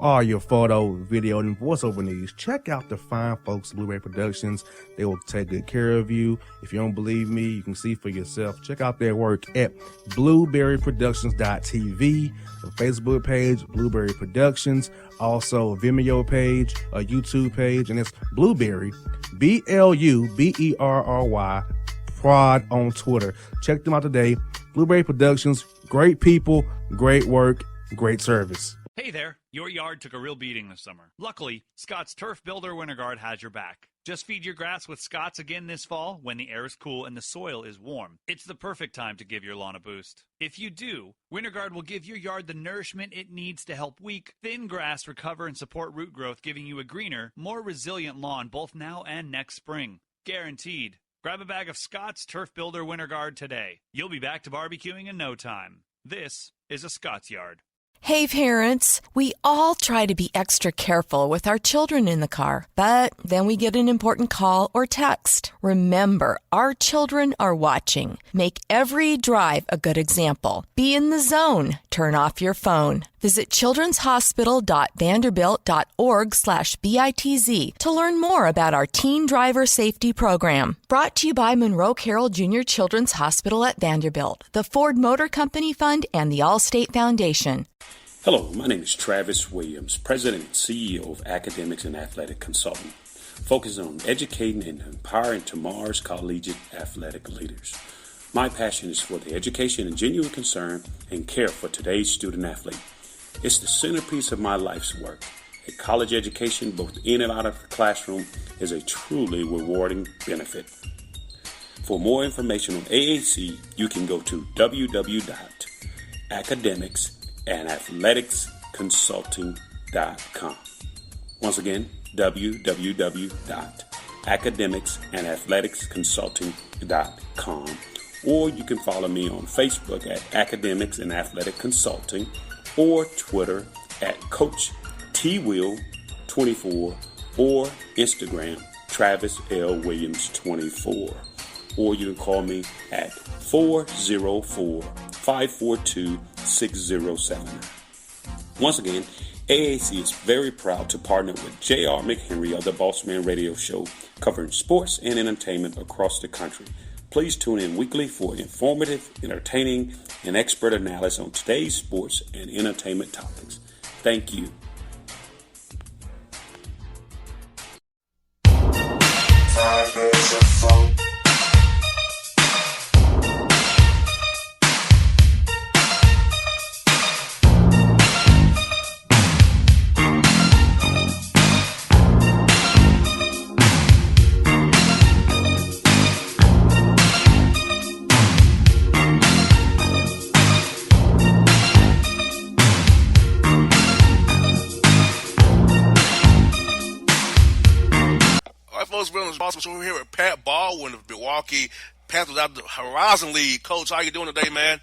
all your photo, video, and voiceover needs, check out the fine folks at Blueberry Productions. They will take good care of you. If you don't believe me, you can see for yourself. Check out their work at blueberryproductions.tv, the Facebook page, Blueberry Productions, also a Vimeo page, a YouTube page, and it's Blueberry, BLUBERRY, Prod on Twitter. Check them out today. Blueberry Productions, great people, great work, great service. Hey there, your yard took a real beating this summer. Luckily, Scott's Turf Builder Winter Guard has your back. Just feed your grass with Scott's again this fall when the air is cool and the soil is warm. It's the perfect time to give your lawn a boost. If you do, Winter Guard will give your yard the nourishment it needs to help weak, thin grass recover and support root growth, giving you a greener, more resilient lawn both now and next spring. Guaranteed. Grab a bag of Scott's Turf Builder Winter Guard today. You'll be back to barbecuing in no time. This is a Scott's Yard. Hey parents, we all try to be extra careful with our children in the car, but then we get an important call or text. Remember, our children are watching. Make every drive a good example. Be in the zone. Turn off your phone. Visit childrenshospital.vanderbilt.org/BITZ to learn more about our teen driver safety program. Brought to you by Monroe Carroll Jr. Children's Hospital at Vanderbilt, the Ford Motor Company Fund, and the Allstate Foundation. Hello, my name is Travis Williams, President and CEO of Academics and Athletic Consulting, focusing on educating and empowering tomorrow's collegiate athletic leaders. My passion is for the education and genuine concern and care for today's student athlete. It's the centerpiece of my life's work. A college education, both in and out of the classroom, is a truly rewarding benefit. For more information on AAC, you can go to www.academicsandathleticsconsulting.com. Once again, www.academicsandathleticsconsulting.com. Or you can follow me on Facebook at Academics and Athletic Consulting, or Twitter at Coach TWill24, or Instagram Travis L. Williams 24. Or you can call me at 404-542-6079. Once again, AAC is very proud to partner with J.R. McHenry of the Bossman Radio Show, covering sports and entertainment across the country. Please tune in weekly for informative, entertaining, and expert analysis on today's sports and entertainment topics. Thank you. Bossman, we're here with Pat Baldwin of Milwaukee Panthers out of the Horizon League. Coach, how you doing today, man?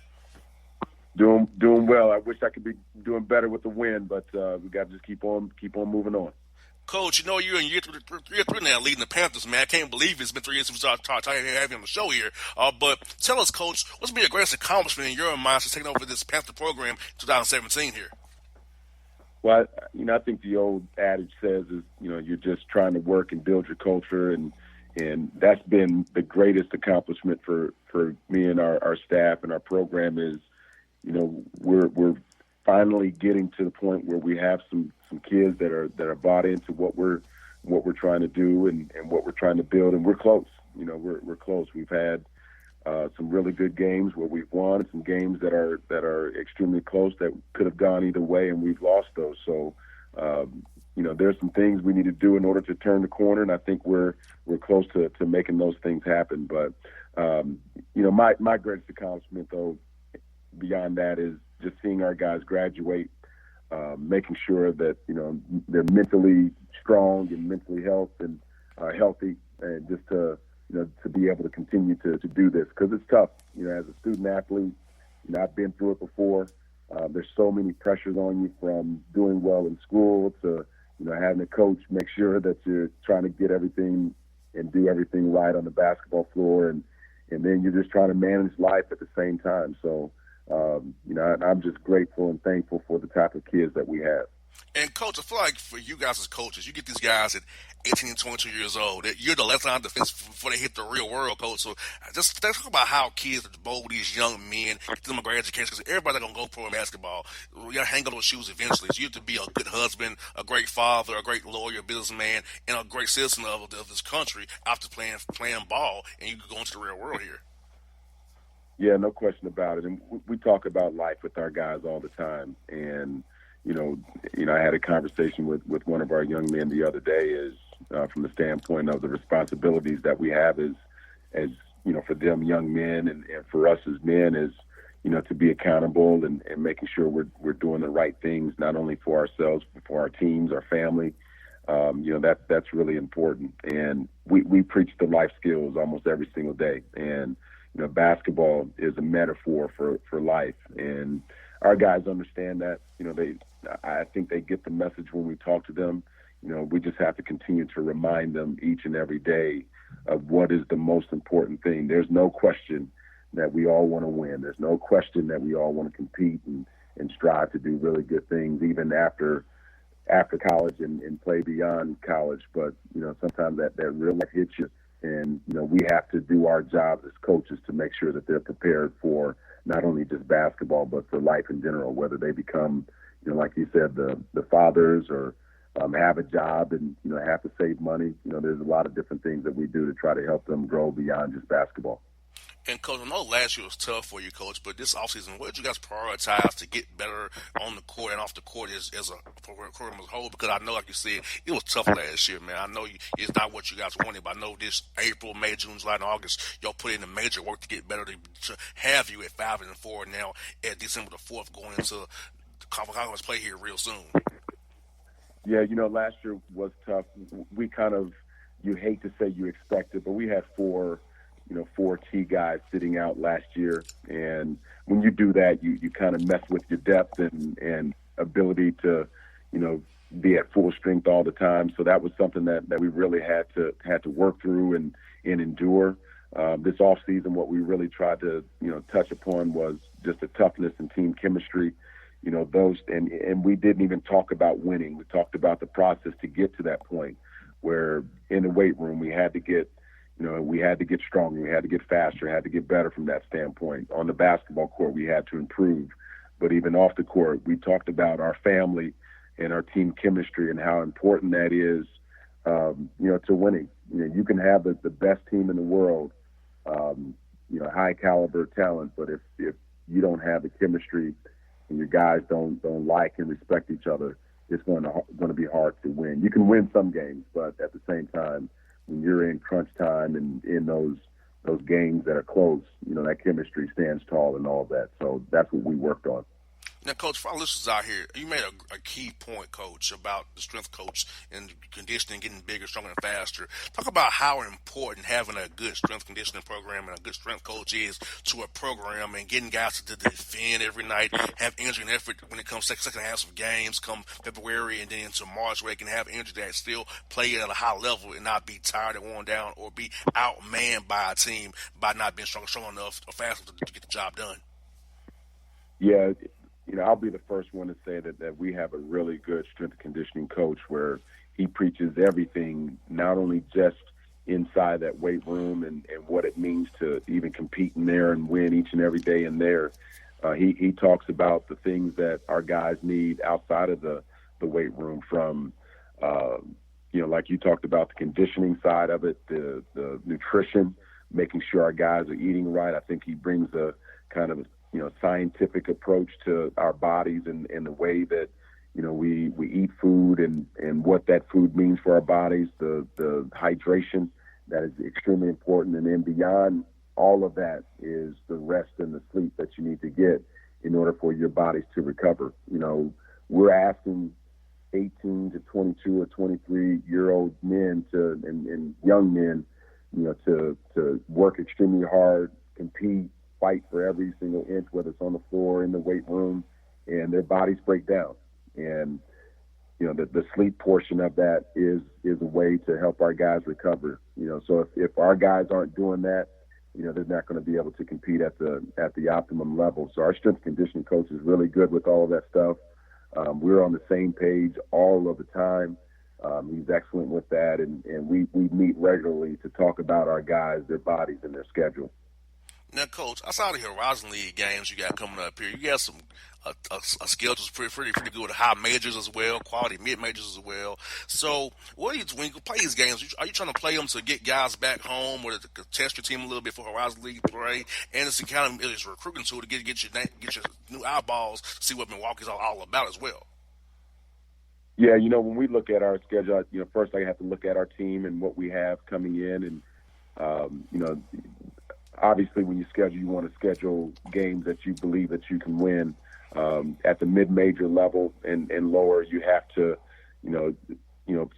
Doing well. I wish I could be doing better with the win, but we got to just keep on moving on. Coach, you know you're in year three now leading the Panthers, man. I can't believe it's been 3 years since we started having you on the show here. But tell us, Coach, what's been your greatest accomplishment in your mind since taking over this Panther program in 2017 here? Well, I think the old adage says is, you're just trying to work and build your culture, and that's been the greatest accomplishment for me and our staff and our program is, we're finally getting to the point where we have some kids that are bought into what we're trying to do and what we're trying to build, and we're close. We're close. We've had some really good games where we've won, some games that are extremely close that could have gone either way, and we've lost those. So, there's some things we need to do in order to turn the corner, and I think we're close to making those things happen. But, my greatest accomplishment, though, beyond that is just seeing our guys graduate, making sure that, they're mentally strong and mentally healthy, and just to be able to continue to do this, because it's tough. As a student athlete, I've been through it before. There's so many pressures on you, from doing well in school to, having a coach make sure that you're trying to get everything and do everything right on the basketball floor, and then you're just trying to manage life at the same time. So, I'm just grateful and thankful for the type of kids that we have. And coach, I feel like for you guys as coaches, you get these guys at 18 and 22 years old. That you're the left line defense before they hit the real world, coach. So just talk about how kids mold these young men, get them a great education, because everybody's going to go pro in basketball. You got to hang up those shoes eventually. So you have to be a good husband, a great father, a great lawyer, businessman, and a great citizen of this country after playing ball, and you go into the real world here. Yeah, no question about it. And we talk about life with our guys all the time. And I had a conversation with one of our young men the other day is from the standpoint of the responsibilities that we have as for them young men and for us as men is, to be accountable and making sure we're doing the right things, not only for ourselves, but for our teams, our family. That's really important. And we preach the life skills almost every single day. And, basketball is a metaphor for life. And our guys understand that. I think they get the message when we talk to them. We just have to continue to remind them each and every day of what is the most important thing. There's no question that we all want to win. There's no question that we all want to compete and strive to do really good things, even after college and play beyond college. But, sometimes that real life hits you. And, we have to do our jobs as coaches to make sure that they're prepared for not only just basketball, but for life in general, whether they become, like you said, the fathers or have a job and, have to save money. There's a lot of different things that we do to try to help them grow beyond just basketball. And, Coach, I know last year was tough for you, Coach, but this offseason, what did you guys prioritize to get better on the court and off the court as a program as a whole? Because I know, like you said, it was tough last year, man. I know it's not what you guys wanted, but I know this April, May, June, July, and August, y'all put in the major work to get better, to have you at 5-4 now at December the 4th going into conference play here real soon. Yeah, last year was tough. We kind of, you hate to say you expect it, but we had four key guys sitting out last year. And when you do that, you kind of mess with your depth and ability to, be at full strength all the time. So that was something that we really had to work through and endure. This off season, what we really tried to, touch upon was just the toughness and team chemistry, and we didn't even talk about winning. We talked about the process to get to that point where in the weight room, we had to get stronger, we had to get faster, had to get better from that standpoint. On the basketball court, we had to improve. But even off the court, we talked about our family and our team chemistry and how important that is, to winning. You can have the best team in the world, high caliber talent, but if you don't have the chemistry and your guys don't like and respect each other, it's going to be hard to win. You can win some games, but at the same time, when you're in crunch time and in those games that are close, that chemistry stands tall and all of that. So that's what we worked on. Now, Coach, for our listeners out here, you made a key point, Coach, about the strength coach and conditioning, getting bigger, stronger, and faster. Talk about how important having a good strength conditioning program and a good strength coach is to a program and getting guys to defend every night, have energy and effort when it comes second half of games, come February and then into March, where they can have energy that still play at a high level and not be tired and worn down or be outmanned by a team by not being strong enough or fast enough to get the job done. Yeah. I'll be the first one to say that we have a really good strength and conditioning coach where he preaches everything, not only just inside that weight room and what it means to even compete in there and win each and every day in there. He talks about the things that our guys need outside of the weight room from, like you talked about, the conditioning side of it, the nutrition, making sure our guys are eating right. I think he brings a kind of scientific approach to our bodies and the way that, we eat food and what that food means for our bodies, the hydration that is extremely important. And then beyond all of that is the rest and the sleep that you need to get in order for your bodies to recover. We're asking 18 to 22 or 23-year-old men and young men, to work extremely hard, compete, fight for every single inch, whether it's on the floor, in the weight room, and their bodies break down. And, the sleep portion of that is a way to help our guys recover. So if our guys aren't doing that, they're not going to be able to compete at the optimum level. So our strength conditioning coach is really good with all of that stuff. We're on the same page all of the time. He's excellent with that, and we meet regularly to talk about our guys, their bodies, and their schedule. Now, Coach, outside of your Horizon League games you got coming up here, you got some a schedule's pretty good with high majors as well, quality mid majors as well. So, when you play these games, are you trying to play them to get guys back home, or to test your team a little bit for Horizon League play, and it's kind of a recruiting tool to get your new eyeballs, see what Milwaukee's all about as well? Yeah, when we look at our schedule, first I have to look at our team and what we have coming in, and obviously, when you schedule, you want to schedule games that you believe that you can win. At the mid-major level and lower, you have to,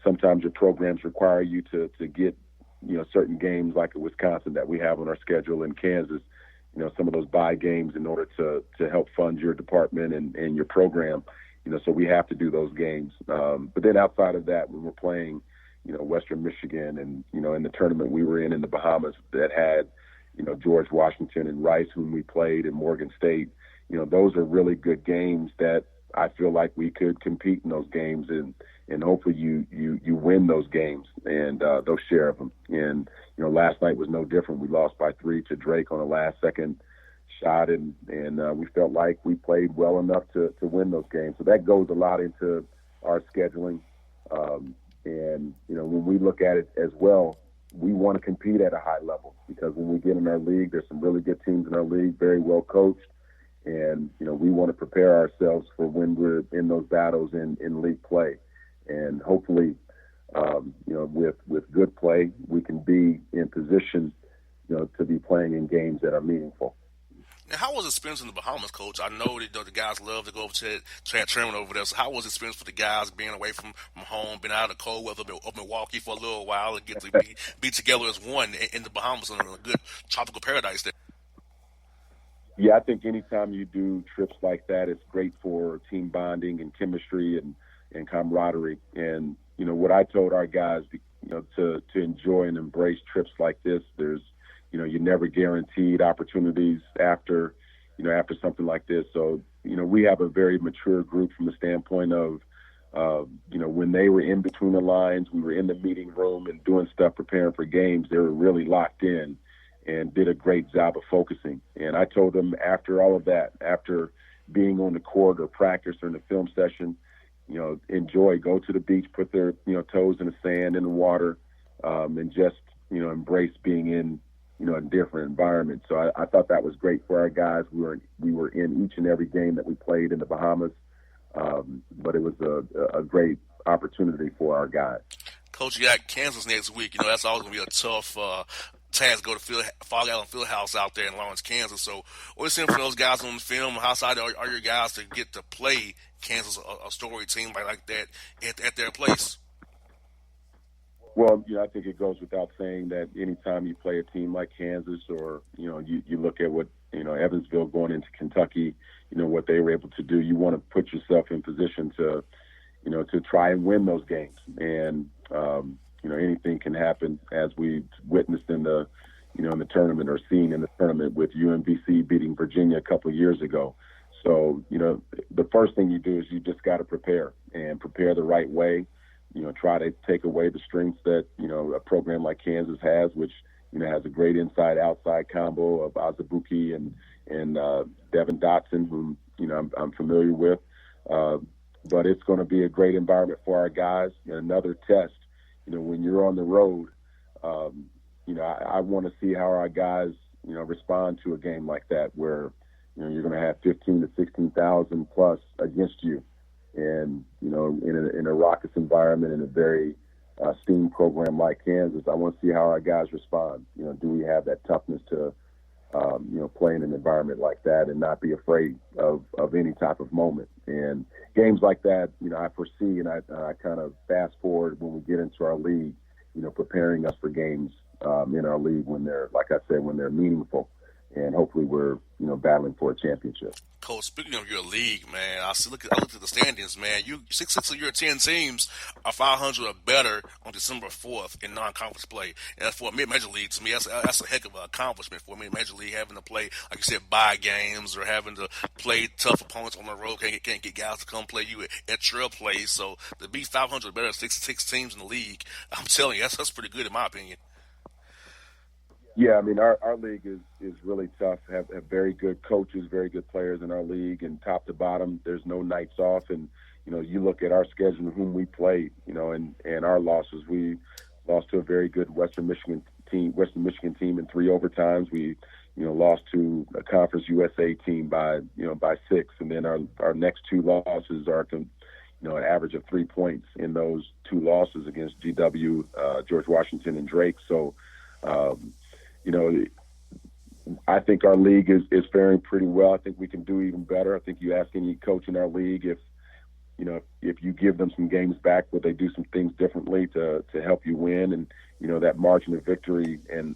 sometimes your programs require you to get, certain games like Wisconsin that we have on our schedule, in Kansas, some of those bye games in order to help fund your department and your program. So we have to do those games. But then outside of that, when we're playing, Western Michigan and, in the tournament we were in the Bahamas that had, George Washington and Rice, whom we played, and Morgan State, those are really good games that I feel like we could compete in those games, and hopefully you win those games and those share of them. And, last night was no different. We lost by 3 to Drake on a last-second shot, and we felt like we played well enough to win those games. So that goes a lot into our scheduling. And, when we look at it as well, we want to compete at a high level, because when we get in our league, there's some really good teams in our league, very well coached. And, we want to prepare ourselves for when we're in those battles in league play. And hopefully, with good play, we can be in position, to be playing in games that are meaningful. Now, how was the experience in the Bahamas, Coach? I know that the guys love to go over to that tournament over there. So how was the experience for the guys being away from home, being out of the cold weather of Milwaukee for a little while, and get to be together as one in the Bahamas in a good tropical paradise there? Yeah, I think anytime you do trips like that, it's great for team bonding and chemistry and camaraderie. And, what I told our guys, to enjoy and embrace trips like this, there's, you're never guaranteed opportunities after something like this. So, we have a very mature group from the standpoint of, when they were in between the lines, we were in the meeting room and doing stuff, preparing for games. They were really locked in and did a great job of focusing. And I told them after all of that, after being on the court or practice or in the film session, enjoy, go to the beach, put their, toes in the sand, in the water, and just, embrace being in, a different environment. So I thought that was great for our guys. We were in each and every game that we played in the Bahamas, but it was a great opportunity for our guys. Coach, you got Kansas next week. That's always going to be a tough task to go to Fog Island Fieldhouse out there in Lawrence, Kansas. So what are you seeing from those guys on the film? How excited are your guys to get to play Kansas, a storied team like that, at their place? Well, I think it goes without saying that anytime you play a team like Kansas, or, you look at what, Evansville going into Kentucky, what they were able to do, you want to put yourself in position to, to try and win those games. And, anything can happen, as we witnessed in the, in the tournament, or seen in the tournament with UMBC beating Virginia a couple of years ago. So, the first thing you do is you just got to prepare the right way. Try to take away the strengths that, a program like Kansas has, which, has a great inside-outside combo of Azubuike and Devin Dotson, whom, I'm familiar with. But it's going to be a great environment for our guys. And another test, when you're on the road, I want to see how our guys, respond to a game like that, where, you're going to have 15 to 16,000 plus against you. And, in a raucous environment, in a very steam program like Kansas, I want to see how our guys respond. Do we have that toughness to, play in an environment like that and not be afraid of any type of moment? And games like that, I foresee, and I kind of fast forward when we get into our league, preparing us for games in our league when they're, like I said, when they're meaningful. hopefully we're, battling for a championship. Coach, speaking of your league, man, I looked at the standings, man. You 6 of your 10 teams are 500 or better on December 4th in non-conference play. And for a mid-major league, to me, that's a heck of an accomplishment for a mid-major league, having to play, like you said, bye games or having to play tough opponents on the road. Can't get guys to come play you at your place. So to be 500 or better, six teams in the league, I'm telling you, that's pretty good in my opinion. Yeah, I mean, our league is really tough. Have very good coaches, very good players in our league, and top to bottom, there's no nights off. And, you look at our schedule and whom we played, and our losses. We lost to a very good Western Michigan team in 3 overtimes. We, lost to a Conference USA team by 6. And then our next 2 losses are, an average of 3 points in those 2 losses against GW, George Washington, and Drake. So, I think our league is faring pretty well. I think we can do even better. I think you ask any coach in our league if you give them some games back, would they do some things differently to help you win? And, that margin of victory and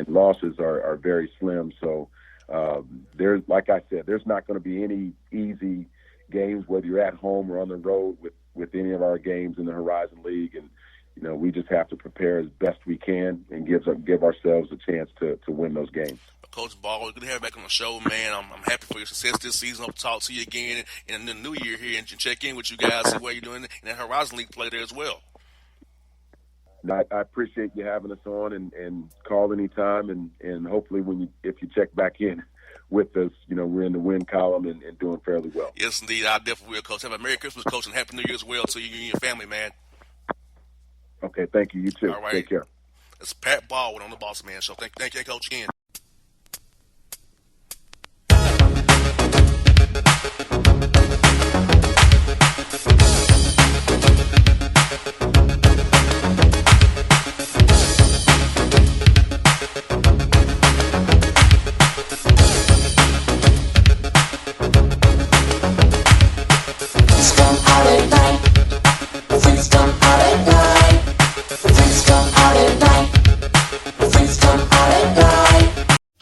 losses are very slim. So like I said, there's not going to be any easy games, whether you're at home or on the road with any of our games in the Horizon League. And, we just have to prepare as best we can and give ourselves a chance to win those games. Coach Baldwin, good to have you back on the show, man. I'm happy for your success this season. Hope to talk to you again in the new year here and check in with you guys, see what you're doing in that Horizon League play there as well. I appreciate you having us on and call anytime, and hopefully if you check back in with us, we're in the win column and doing fairly well. Yes, indeed. I definitely will, Coach. Have a Merry Christmas, Coach, and Happy New Year as well to you and your family, man. Okay, thank you. You too. All right. Take care. It's Pat Baldwin on the Bossman Show. Thank you, Coach, again.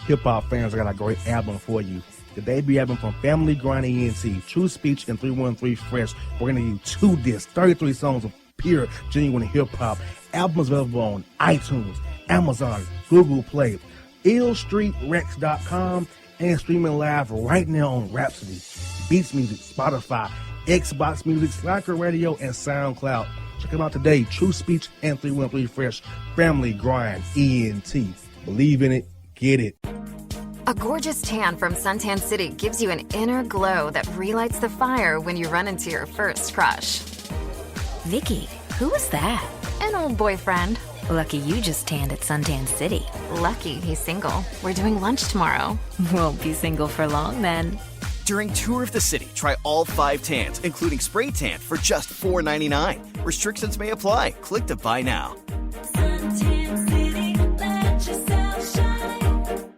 Hip-hop fans, I got a great album for you. The debut album from Family Grind ENT, True Speech and 313 Fresh. We're going to give you 2 discs, 33 songs of pure, genuine hip-hop. Albums available on iTunes, Amazon, Google Play, illstreetrex.com, and streaming live right now on Rhapsody, Beats Music, Spotify, Xbox Music, Slacker Radio, and SoundCloud. Check them out today. True Speech and 313 Fresh. Family Grind ENT. Believe in it. Get it. A gorgeous tan from Suntan City gives you an inner glow that relights the fire when you run into your first crush. Vicky, who was that? An old boyfriend. Lucky you just tanned at Suntan City. Lucky he's single. We're doing lunch tomorrow. Won't be single for long then. During Tour of the City, try all 5 tans, including spray tan, for just $4.99. Restrictions may apply. Click to buy now. Suntan City, let yourself shine.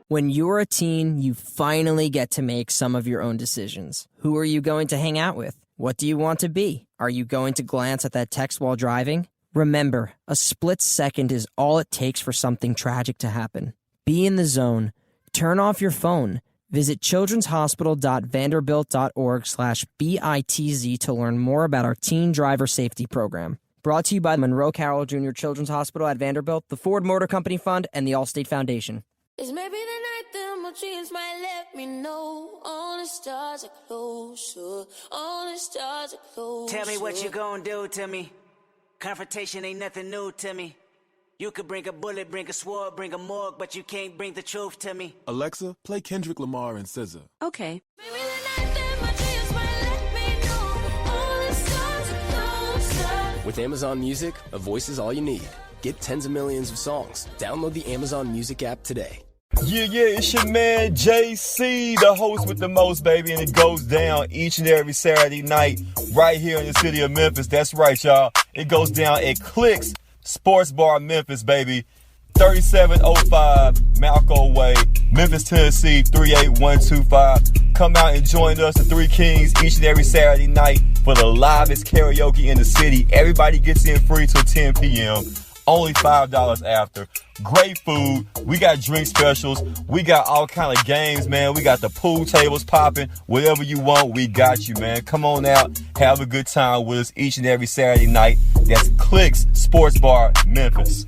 When you're a teen, you finally get to make some of your own decisions. Who are you going to hang out with? What do you want to be? Are you going to glance at that text while driving? Remember, a split second is all it takes for something tragic to happen. Be in the zone. Turn off your phone. Visit childrenshospital.vanderbilt.org/BITZ to learn more about our teen driver safety program. Brought to you by Monroe Carroll Jr. Children's Hospital at Vanderbilt, the Ford Motor Company Fund, and the Allstate Foundation. It's maybe the night that my dreams might let me know. All the stars are closer. All the stars are closer. Tell me what you gonna do to me. Confrontation ain't nothing new to me. You could bring a bullet, bring a sword, bring a morgue, but you can't bring the truth to me. Alexa, play Kendrick Lamar and SZA. Okay. Maybe the night that my dreams might let me know. All the stars are closer. With Amazon Music, a voice is all you need. Get tens of millions of songs. Download the Amazon Music app today. Yeah, it's your man JC, the host with the most, baby, and it goes down each and every Saturday night right here in the city of Memphis. That's right, y'all. It goes down at Clicks Sports Bar Memphis, baby. 3705 Malco Way, Memphis, Tennessee, 38125. Come out and join us, the Three Kings, each and every Saturday night for the livest karaoke in the city. Everybody gets in free till 10 p.m. only $5 after. Great food. We got drink specials. We got all kind of games, man. We got the pool tables popping. Whatever you want, we got you, man. Come on out. Have a good time with us each and every Saturday night. That's Clicks Sports Bar, Memphis.